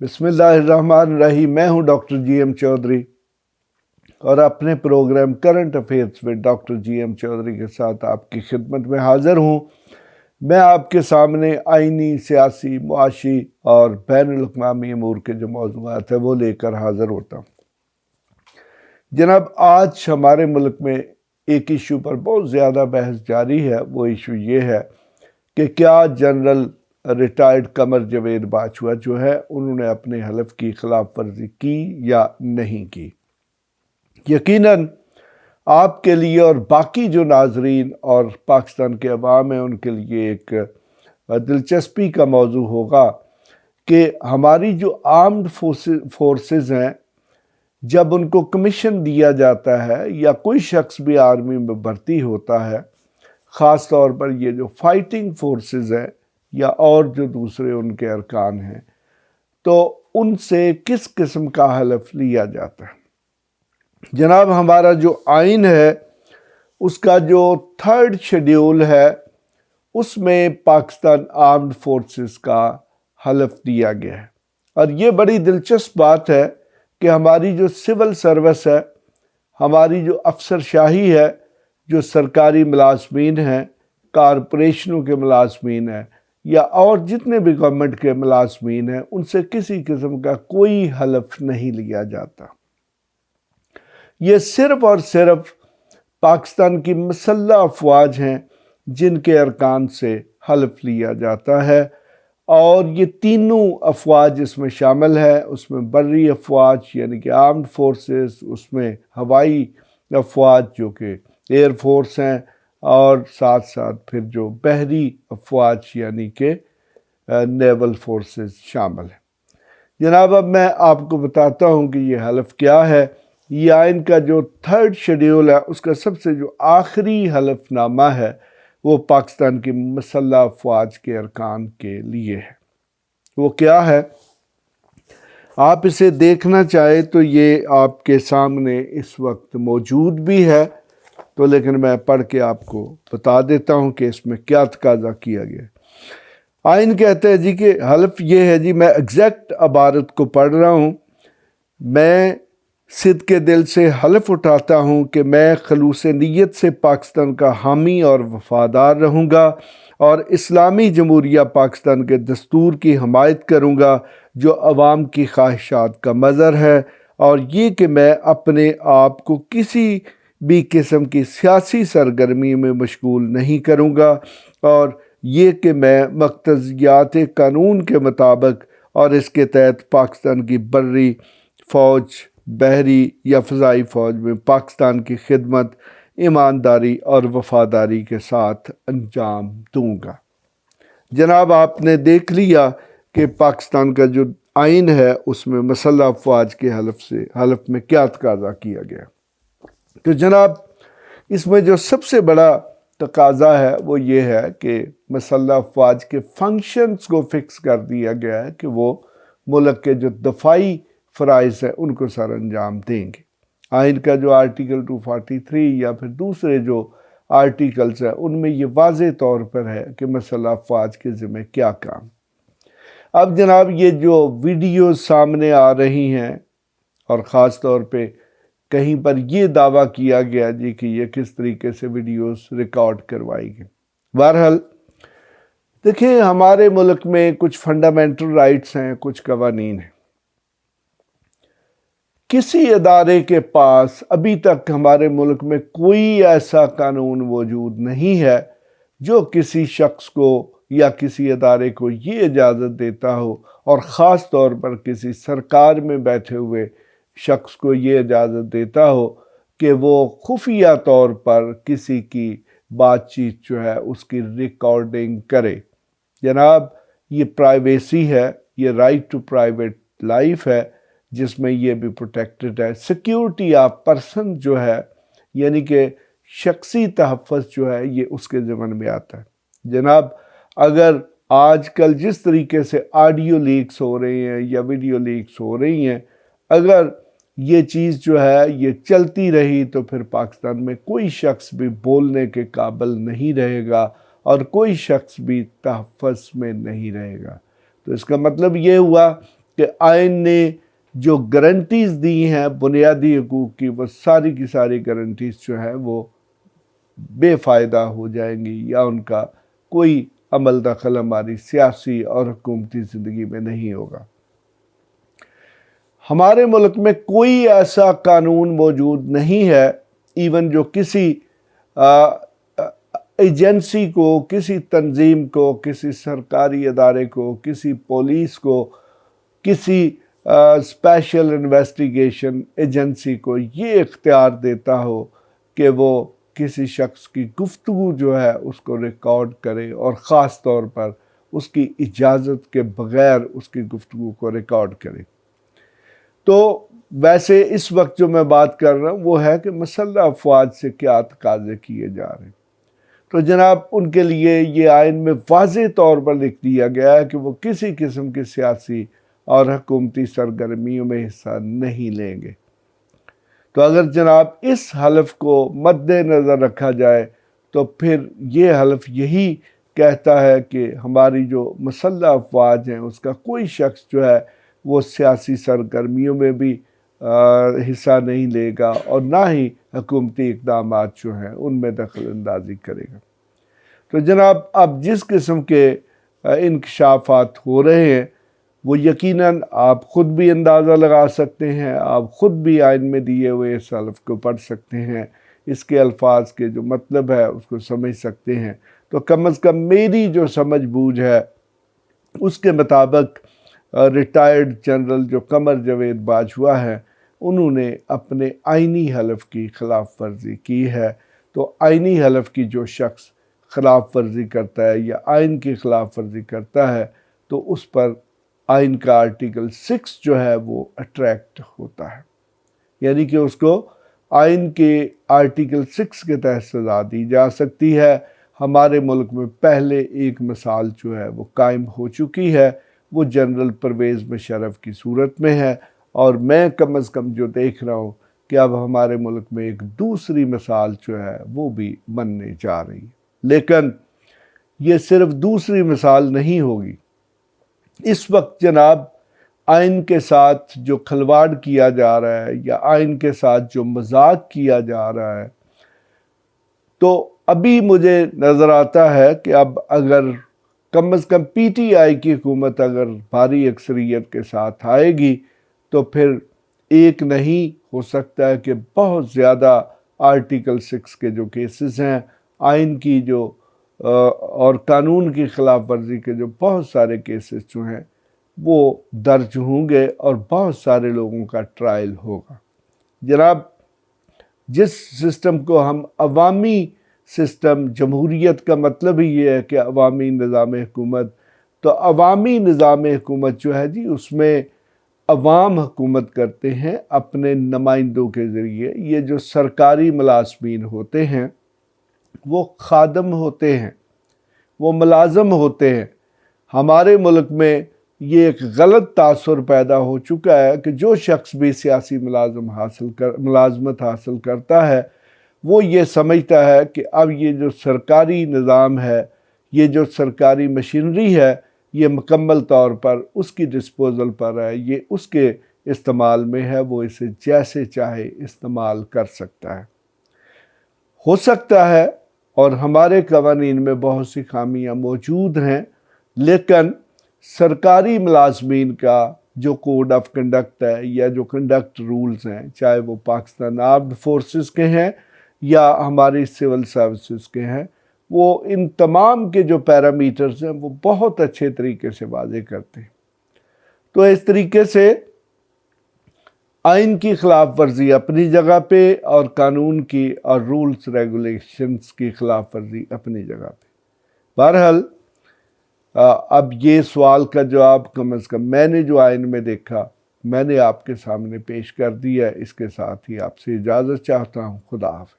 بسم اللہ الرحمن الرحیم۔ میں ہوں ڈاکٹر جی ایم چودھری اور اپنے پروگرام کرنٹ افیئرز میں ڈاکٹر جی ایم چودھری کے ساتھ آپ کی خدمت میں حاضر ہوں۔ میں آپ کے سامنے آئینی، سیاسی، معاشی اور بین الاقوامی امور کے جو موضوعات ہیں وہ لے کر حاضر ہوتا ہوں۔ جناب، آج ہمارے ملک میں ایک ایشو پر بہت زیادہ بحث جاری ہے۔ وہ ایشو یہ ہے کہ کیا جنرل ریٹائرڈ قمر جاوید باجوہ جو ہے انہوں نے اپنے حلف کی خلاف ورزی کی یا نہیں کی۔ یقیناً آپ کے لیے اور باقی جو ناظرین اور پاکستان کے عوام ہیں ان کے لیے ایک دلچسپی کا موضوع ہوگا کہ ہماری جو آرمڈ فورسز ہیں، جب ان کو کمیشن دیا جاتا ہے یا کوئی شخص بھی آرمی میں بھرتی ہوتا ہے، خاص طور پر یہ جو فائٹنگ فورسز ہیں یا اور جو دوسرے ان کے ارکان ہیں، تو ان سے کس قسم کا حلف لیا جاتا ہے۔ جناب، ہمارا جو آئین ہے اس کا جو 3rd شیڈیول ہے اس میں پاکستان آرمڈ فورسز کا حلف دیا گیا ہے۔ اور یہ بڑی دلچسپ بات ہے کہ ہماری جو سول سروس ہے، ہماری جو افسر شاہی ہے، جو سرکاری ملازمین ہیں، کارپوریشنوں کے ملازمین ہیں یا اور جتنے بھی گورنمنٹ کے ملازمین ہیں، ان سے کسی قسم کا کوئی حلف نہیں لیا جاتا۔ یہ صرف اور صرف پاکستان کی مسلح افواج ہیں جن کے ارکان سے حلف لیا جاتا ہے، اور یہ تینوں افواج اس میں شامل ہے۔ اس میں بری افواج یعنی کہ آرمڈ فورسز، اس میں ہوائی افواج جو کہ ایئر فورس ہیں، اور ساتھ ساتھ پھر جو بحری افواج یعنی کہ نیول فورسز شامل ہیں۔ جناب، اب میں آپ کو بتاتا ہوں کہ یہ حلف کیا ہے۔ یہ آئین کا جو 3rd شیڈیول ہے اس کا سب سے جو آخری حلف نامہ ہے وہ پاکستان کی مسلح افواج کے ارکان کے لیے ہے۔ وہ کیا ہے؟ آپ اسے دیکھنا چاہیں تو یہ آپ کے سامنے اس وقت موجود بھی ہے، تو لیکن میں پڑھ کے آپ کو بتا دیتا ہوں کہ اس میں کیا تقاضا کیا گیا۔ آئین کہتا ہے جی کہ حلف یہ ہے جی، میں ایگزیکٹ عبارت کو پڑھ رہا ہوں۔ میں صدقے دل سے حلف اٹھاتا ہوں کہ میں خلوص نیت سے پاکستان کا حامی اور وفادار رہوں گا اور اسلامی جمہوریہ پاکستان کے دستور کی حمایت کروں گا جو عوام کی خواہشات کا مظہر ہے، اور یہ کہ میں اپنے آپ کو کسی بھی قسم کی سیاسی سرگرمی میں مشغول نہیں کروں گا، اور یہ کہ میں مقتضیات قانون کے مطابق اور اس کے تحت پاکستان کی بری فوج، بحری یا فضائی فوج میں پاکستان کی خدمت ایمانداری اور وفاداری کے ساتھ انجام دوں گا۔ جناب، آپ نے دیکھ لیا کہ پاکستان کا جو آئین ہے اس میں مسلح افواج کے حلف میں کیا تقاضا کیا گیا۔ تو جناب، اس میں جو سب سے بڑا تقاضا ہے وہ یہ ہے کہ مسلح افواج کے فنکشنز کو فکس کر دیا گیا ہے کہ وہ ملک کے جو دفاعی فرائض ہیں ان کو سر انجام دیں گے۔ آئین کا جو آرٹیکل 243 یا پھر دوسرے جو آرٹیکلز ہیں ان میں یہ واضح طور پر ہے کہ مسلح افواج کے ذمہ کیا کام۔ اب جناب، یہ جو ویڈیوز سامنے آ رہی ہیں اور خاص طور پہ کہیں پر یہ دعویٰ کیا گیا جی کہ یہ کس طریقے سے ویڈیوز ریکارڈ کروائی گئی۔ بہرحال دیکھیں، ہمارے ملک میں کچھ فنڈامنٹل رائٹس ہیں، کچھ قوانین ہیں۔ کسی ادارے کے پاس ابھی تک ہمارے ملک میں کوئی ایسا قانون موجود نہیں ہے جو کسی شخص کو یا کسی ادارے کو یہ اجازت دیتا ہو، اور خاص طور پر کسی سرکار میں بیٹھے ہوئے شخص کو یہ اجازت دیتا ہو کہ وہ خفیہ طور پر کسی کی بات چیت جو ہے اس کی ریکارڈنگ کرے۔ جناب، یہ پرائیویسی ہے، یہ رائٹ ٹو پرائیویٹ لائف ہے جس میں یہ بھی پروٹیکٹڈ ہے۔ سیکیورٹی آف پرسن جو ہے یعنی کہ شخصی تحفظ جو ہے یہ اس کے ضمن میں آتا ہے۔ جناب، اگر آج کل جس طریقے سے آڈیو لیکس ہو رہی ہیں یا ویڈیو لیکس ہو رہی ہیں، اگر یہ چیز جو ہے یہ چلتی رہی تو پھر پاکستان میں کوئی شخص بھی بولنے کے قابل نہیں رہے گا اور کوئی شخص بھی تحفظ میں نہیں رہے گا۔ تو اس کا مطلب یہ ہوا کہ آئین نے جو گارنٹیز دی ہیں بنیادی حقوق کی، وہ ساری کی ساری گارنٹیز جو ہیں وہ بے فائدہ ہو جائیں گی، یا ان کا کوئی عمل دخل ہماری سیاسی اور حکومتی زندگی میں نہیں ہوگا۔ ہمارے ملک میں کوئی ایسا قانون موجود نہیں ہے ایون جو کسی ایجنسی کو، کسی تنظیم کو، کسی سرکاری ادارے کو، کسی پولیس کو، کسی اسپیشل انویسٹیگیشن ایجنسی کو یہ اختیار دیتا ہو کہ وہ کسی شخص کی گفتگو جو ہے اس کو ریکارڈ کرے، اور خاص طور پر اس کی اجازت کے بغیر اس کی گفتگو کو ریکارڈ کرے۔ تو ویسے اس وقت جو میں بات کر رہا ہوں وہ ہے کہ مسلح افواج سے کیا تقاضے کیے جا رہے ہیں۔ تو جناب ان کے لیے یہ آئین میں واضح طور پر لکھ دیا گیا ہے کہ وہ کسی قسم کی سیاسی اور حکومتی سرگرمیوں میں حصہ نہیں لیں گے۔ تو اگر جناب اس حلف کو مد نظر رکھا جائے تو پھر یہ حلف یہی کہتا ہے کہ ہماری جو مسلح افواج ہیں اس کا کوئی شخص جو ہے وہ سیاسی سرگرمیوں میں بھی حصہ نہیں لے گا، اور نہ ہی حکومتی اقدامات جو ہیں ان میں دخل اندازی کرے گا۔ تو جناب اب جس قسم کے انکشافات ہو رہے ہیں وہ یقیناً آپ خود بھی اندازہ لگا سکتے ہیں، آپ خود بھی آئین میں دیے ہوئے اس حلف کو پڑھ سکتے ہیں، اس کے الفاظ کے جو مطلب ہے اس کو سمجھ سکتے ہیں۔ تو کم از کم میری جو سمجھ بوجھ ہے اس کے مطابق ریٹائرڈ جنرل جو قمر جاوید باجوہ ہے انہوں نے اپنے آئینی حلف کی خلاف ورزی کی ہے۔ تو آئینی حلف کی جو شخص خلاف ورزی کرتا ہے یا آئین کی خلاف ورزی کرتا ہے تو اس پر آئین کا آرٹیکل 6 جو ہے وہ اٹریکٹ ہوتا ہے، یعنی کہ اس کو آئین کے آرٹیکل 6 کے تحت سزا دی جا سکتی ہے۔ ہمارے ملک میں پہلے ایک مثال جو ہے وہ قائم ہو چکی ہے، وہ جنرل پرویز مشرف کی صورت میں ہے، اور میں کم از کم جو دیکھ رہا ہوں کہ اب ہمارے ملک میں ایک دوسری مثال جو ہے وہ بھی بننے جا رہی ہے۔ لیکن یہ صرف دوسری مثال نہیں ہوگی۔ اس وقت جناب آئین کے ساتھ جو کھلواڑ کیا جا رہا ہے یا آئین کے ساتھ جو مذاق کیا جا رہا ہے، تو ابھی مجھے نظر آتا ہے کہ اب اگر کم از کم پی ٹی آئی کی حکومت اگر بھاری اکثریت کے ساتھ آئے گی تو پھر ایک نہیں ہو سکتا ہے کہ بہت زیادہ آرٹیکل 6 کے جو کیسز ہیں، آئین کی جو اور قانون کی خلاف ورزی کے جو بہت سارے کیسز جو ہیں وہ درج ہوں گے، اور بہت سارے لوگوں کا ٹرائل ہوگا۔ جناب جس سسٹم کو ہم عوامی سسٹم، جمہوریت کا مطلب ہی یہ ہے کہ عوامی نظام حکومت، تو عوامی نظام حکومت جو ہے جی اس میں عوام حکومت کرتے ہیں اپنے نمائندوں کے ذریعے۔ یہ جو سرکاری ملازمین ہوتے ہیں وہ خادم ہوتے ہیں، وہ ملازم ہوتے ہیں۔ ہمارے ملک میں یہ ایک غلط تاثر پیدا ہو چکا ہے کہ جو شخص بھی سیاسی ملازمت حاصل کرتا ہے وہ یہ سمجھتا ہے کہ اب یہ جو سرکاری نظام ہے، یہ جو سرکاری مشینری ہے، یہ مکمل طور پر اس کی ڈسپوزل پر ہے، یہ اس کے استعمال میں ہے، وہ اسے جیسے چاہے استعمال کر سکتا ہے۔ ہو سکتا ہے، اور ہمارے قوانین میں بہت سی خامیاں موجود ہیں، لیکن سرکاری ملازمین کا جو کوڈ آف کنڈکٹ ہے یا جو کنڈکٹ رولز ہیں، چاہے وہ پاکستان آرمڈ فورسز کے ہیں یا ہماری سول سروسز کے ہیں، وہ ان تمام کے جو پیرامیٹرز ہیں وہ بہت اچھے طریقے سے واضح کرتے ہیں۔ تو اس طریقے سے آئین کی خلاف ورزی اپنی جگہ پہ، اور قانون کی اور رولز ریگولیشنز کی خلاف ورزی اپنی جگہ پہ۔ بہرحال اب یہ سوال کا جواب کم از کم میں نے جو آئین میں دیکھا میں نے آپ کے سامنے پیش کر دیا ہے۔ اس کے ساتھ ہی آپ سے اجازت چاہتا ہوں۔ خدا حافظ۔